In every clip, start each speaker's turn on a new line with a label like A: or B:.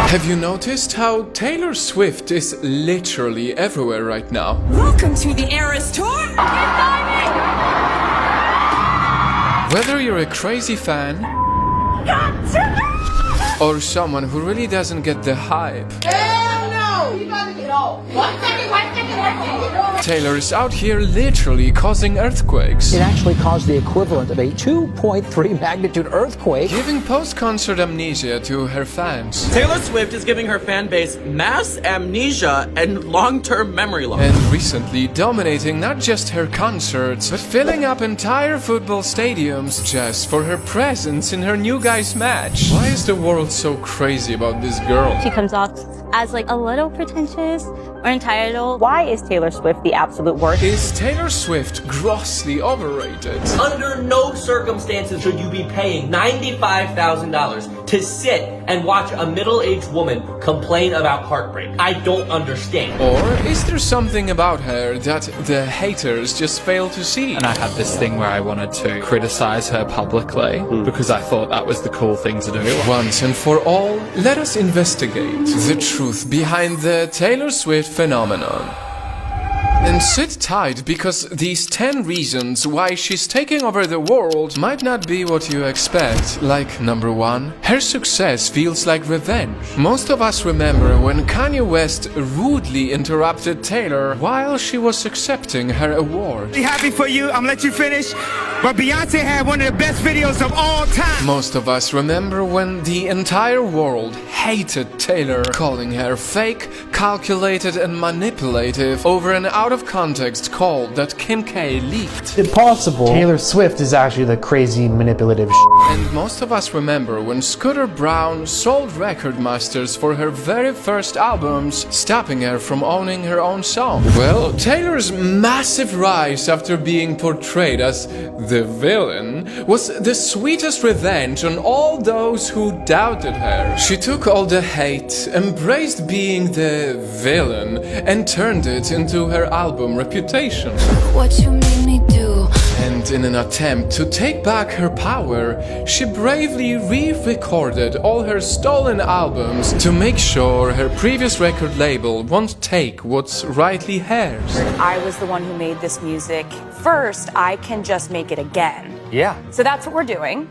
A: Have you noticed how Taylor Swift is literally everywhere right now?
B: Welcome to the Eras Tour!
A: Whether you're a crazy fan or someone who really doesn't get the hype, Taylor is out here literally causing earthquakes.
C: It actually caused the equivalent of a 2.3 magnitude earthquake.
A: Giving post-concert amnesia to her fans.
D: Taylor Swift is giving her fan base mass amnesia and long-term memory loss.
A: And recently dominating not just her concerts, but filling up entire football stadiums just for her presence in her New Guys match. Why is the world so crazy about this girl?
E: She comes off as like a little pretentious or entitled.
F: Why is Taylor Swift the absolute worst?
A: Is Taylor Swift grossly overrated?
D: Under no circumstances should you be paying $95,000 to sit and watch a middle-aged woman complain about heartbreak. I don't understand.
A: Or is there something about her that the haters just fail to see?
G: And I had this thing where I wanted to criticize her publicly because I thought that was the cool thing to do.
A: Once and for all, let us investigate the truth behind the Taylor Swift phenomenon. And sit tight, because these 10 reasons why she's taking over the world might not be what you expect. Like, number 1, her success feels like revenge. Most of us remember when Kanye West rudely interrupted Taylor while she was accepting her award.
H: Happy for you, I'm gonna let you finish. But Beyonce had one of the best videos of all time.
A: Most of us remember when the entire world hated Taylor, calling her fake, calculated and manipulative over an out-of-context call that Kim K leaked.
I: Impossible. Taylor Swift is actually the crazy, manipulative
A: And most of us remember when Scooter Braun sold record masters for her very first albums, stopping her from owning her own song. Well, Taylor's massive rise after being portrayed as the villain was the sweetest revenge on all those who doubted her. She took all the hate, embraced being the villain, and turned it into her album Reputation.
B: What you made me do.
A: And in an attempt to take back her power, she bravely re-recorded all her stolen albums to make sure her previous record label won't take what's rightly hers.
F: I was the one who made this music first. I can just make it again.
C: Yeah.
F: So that's what we're doing.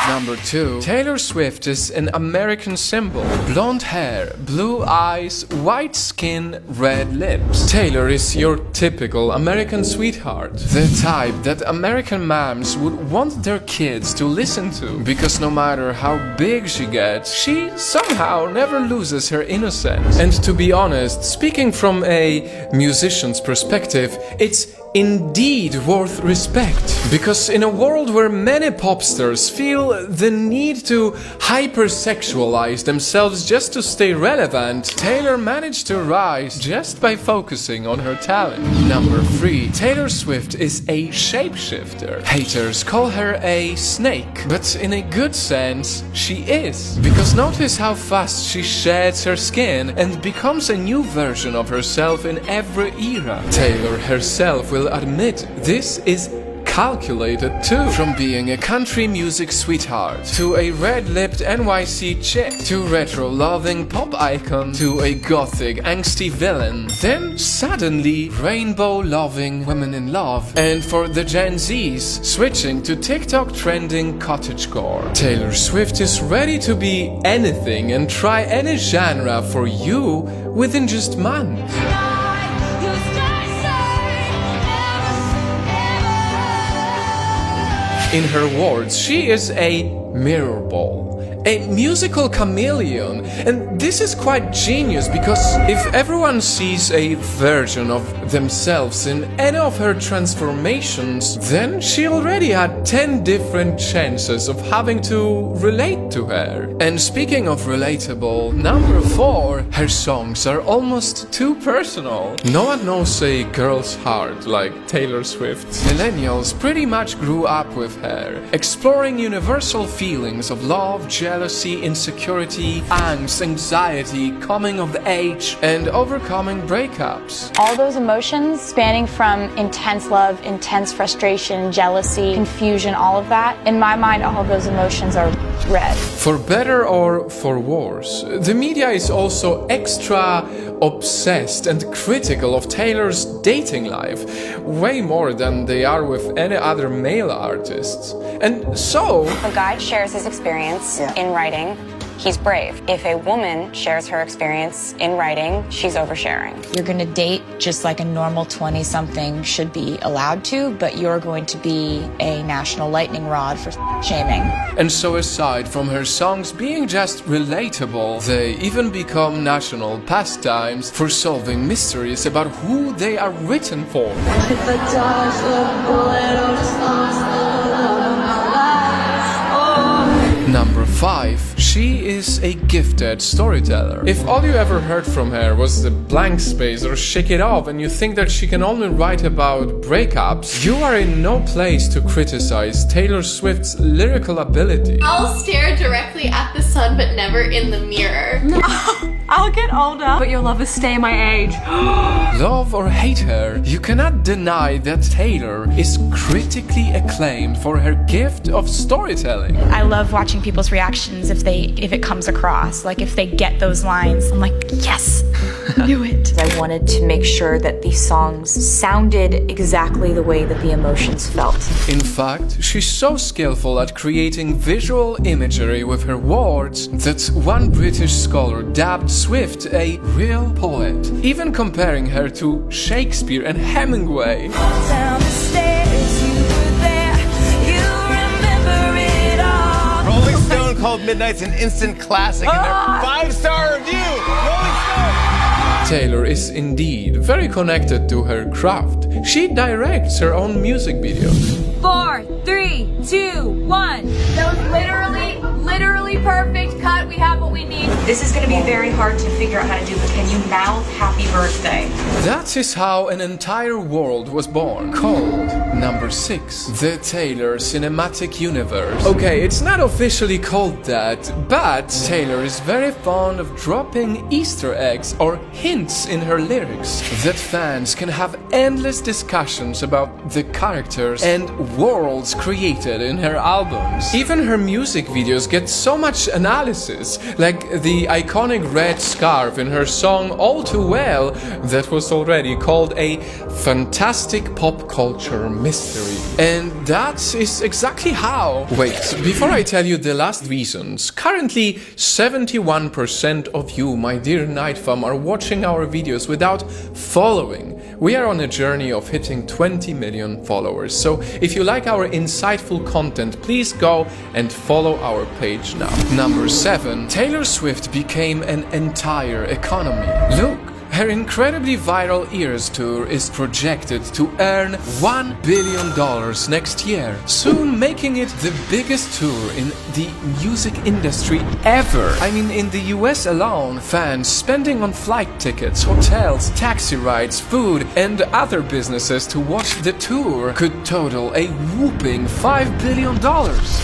A: Number 2. Taylor Swift is an American symbol. Blonde hair, blue eyes, white skin, red lips. Taylor is your typical American sweetheart. The type that American moms would want their kids to listen to. Because no matter how big she gets, she somehow never loses her innocence. And to be honest, speaking from a musician's perspective, it's indeed worth respect. Because in a world where many pop stars feel the need to hypersexualize themselves just to stay relevant, Taylor managed to rise just by focusing on her talent. Number 3. Taylor Swift is a shapeshifter. Haters call her a snake, but in a good sense, she is. Because notice how fast she sheds her skin and becomes a new version of herself in every era. Taylor herself will admit this is calculated too. From being a country music sweetheart, to a red-lipped NYC chick, to retro-loving pop icon, to a gothic angsty villain, then suddenly rainbow-loving women in love, and for the Gen Zs, switching to TikTok trending cottagecore. Taylor Swift is ready to be anything and try any genre for you within just months. In her words, she is a mirror ball, a musical chameleon, and this is quite genius because if everyone sees a version of themselves in any of her transformations, then she already had 10 different chances of having to relate to her. And speaking of relatable, number 4, her songs are almost too personal. No one knows a girl's heart like Taylor Swift. Millennials pretty much grew up with her, exploring universal feelings of love, jealousy, jealousy, insecurity, angst, anxiety, coming of age, and overcoming breakups.
J: All those emotions spanning from intense love, intense frustration, jealousy, confusion, all of that. In my mind, all of those emotions are red.
A: For better or for worse, the media is also extra obsessed and critical of Taylor's dating life, way more than they are with any other male artists. And so,
F: If a guy shares his experience in writing, he's brave. If a woman shares her experience in writing, she's oversharing.
K: You're going to date just like a normal 20-something should be allowed to, but you're going to be a national lightning rod for shaming.
A: And so aside from her songs being just relatable, they even become national pastimes for solving mysteries about who they are written for. Number 5. She is a gifted storyteller. If all you ever heard from her was the blank space or Shake It Off and you think that she can only write about breakups, you are in no place to criticize Taylor Swift's lyrical ability.
L: I'll stare directly at the sun but never in the mirror.
B: I'll get older, but you'll love to stay my age.
A: Love or hate her, you cannot deny that Taylor is critically acclaimed for her gift of storytelling.
J: I love watching people's reactions if it comes across. Like if they get those lines, I'm like, yes, knew it.
F: I wanted to make sure that these songs sounded exactly the way that the emotions felt.
A: In fact, she's so skillful at creating visual imagery with her words that one British scholar dubbed Swift a real poet, even comparing her to Shakespeare and Hemingway.
B: Down the stairs, you were there, you remember it all.
H: Rolling Stone called Midnight's an instant classic in their 5-star review. Rolling Stone.
A: Taylor is indeed very connected to her craft. She directs her own music videos.
B: 4, 3, 2, 1. That was literally perfect. Cut. We have what we need.
K: This is going to be very hard to figure out how to do, but can you mouth happy birthday?
A: That is how an entire world was born, called Number 6, the Taylor Cinematic Universe. Okay, it's not officially called that, but Taylor is very fond of dropping Easter eggs or hints in her lyrics that fans can have endless discussions about the characters and worlds created in her albums. Even her music videos get so much analysis, like the iconic red scarf in her song All Too Well that was already called a fantastic pop culture mystery. And that is exactly how. Wait, before I tell you the last reasons, currently 71% of you, my dear Night Fam, are watching our videos without following. We are on a journey of hitting 20 million followers, so if you like our insightful content, please go and follow our page now. Number 7. Taylor Swift became an entire economy. Look, her incredibly viral Eras tour is projected to earn $1 billion next year, soon making it the biggest tour in the music industry ever. I mean, in the US alone, fans spending on flight tickets, hotels, taxi rides, food, and other businesses to watch the tour could total a whopping $5 billion.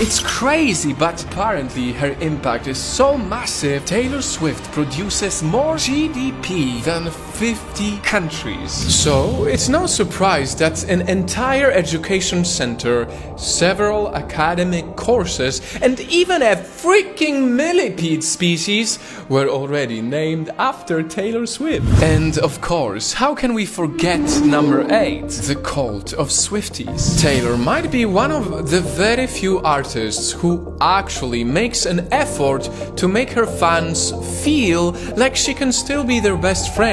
A: It's crazy, but apparently her impact is so massive, Taylor Swift produces more GDP than 50 countries. So it's no surprise that an entire education center, several academic courses, and even a freaking millipede species were already named after Taylor Swift. And of course, how can we forget number 8, the cult of Swifties? Taylor might be one of the very few artists who actually makes an effort to make her fans feel like she can still be their best friend.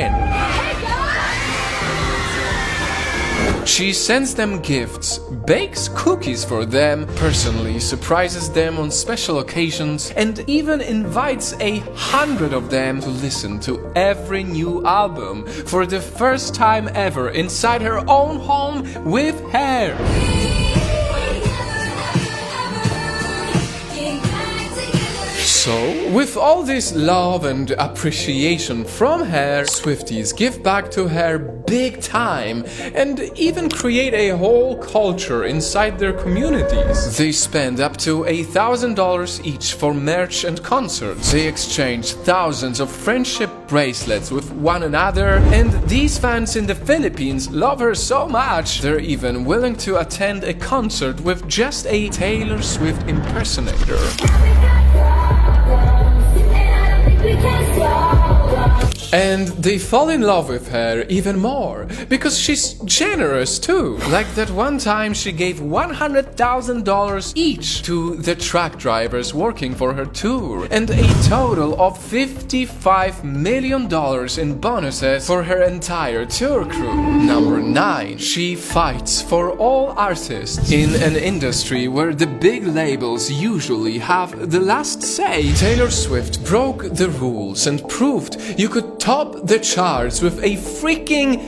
A: She sends them gifts, bakes cookies for them, personally surprises them on special occasions, and even invites 100 of them to listen to every new album for the first time ever inside her own home with her. So, with all this love and appreciation from her, Swifties give back to her big time and even create a whole culture inside their communities. They spend up to $1,000 each for merch and concerts. They exchange thousands of friendship bracelets with one another, and these fans in the Philippines love her so much they're even willing to attend a concert with just a Taylor Swift impersonator. And they fall in love with her even more, because she's generous too. Like that one time she gave $100,000 each to the truck drivers working for her tour, and a total of $55 million in bonuses for her entire tour crew. Number 9. She fights for all artists. In an industry where the big labels usually have the last say, Taylor Swift broke the rules and proved you could top the charts with a freaking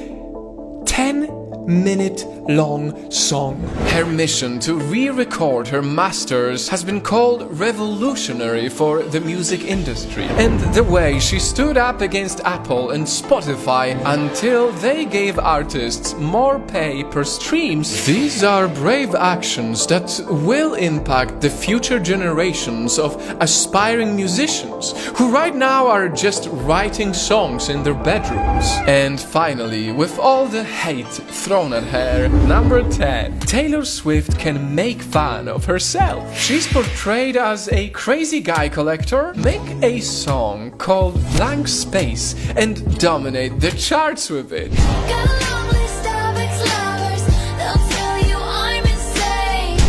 A: 10-minute long song. Her mission to re-record her masters has been called revolutionary for the music industry. And the way she stood up against Apple and Spotify until they gave artists more pay per streams, these are brave actions that will impact the future generations of aspiring musicians who right now are just writing songs in their bedrooms. And finally, with all the hate thrown at her, number 10. Taylor Swift can make fun of herself. She's portrayed as a crazy guy collector. Make a song called Blank Space and dominate the charts with it.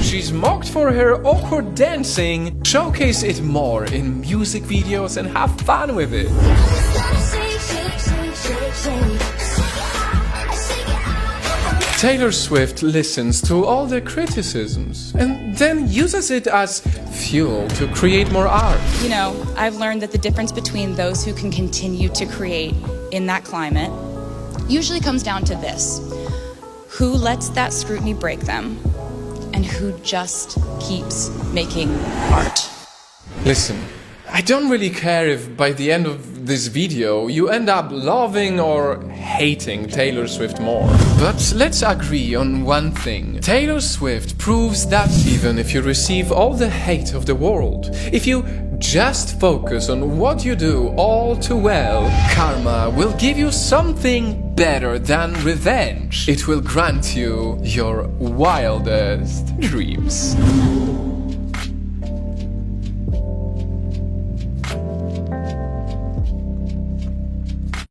A: She's mocked for her awkward dancing. Showcase it more in music videos and have fun with it. Taylor Swift listens to all the criticisms and then uses it as fuel to create more art.
K: You know, I've learned that the difference between those who can continue to create in that climate usually comes down to this: who lets that scrutiny break them and who just keeps making art.
A: Listen, I don't really care if by the end of this video you end up loving or hating Taylor Swift more. But let's agree on one thing. Taylor Swift proves that even if you receive all the hate of the world, if you just focus on what you do all too well, karma will give you something better than revenge. It will grant you your wildest dreams.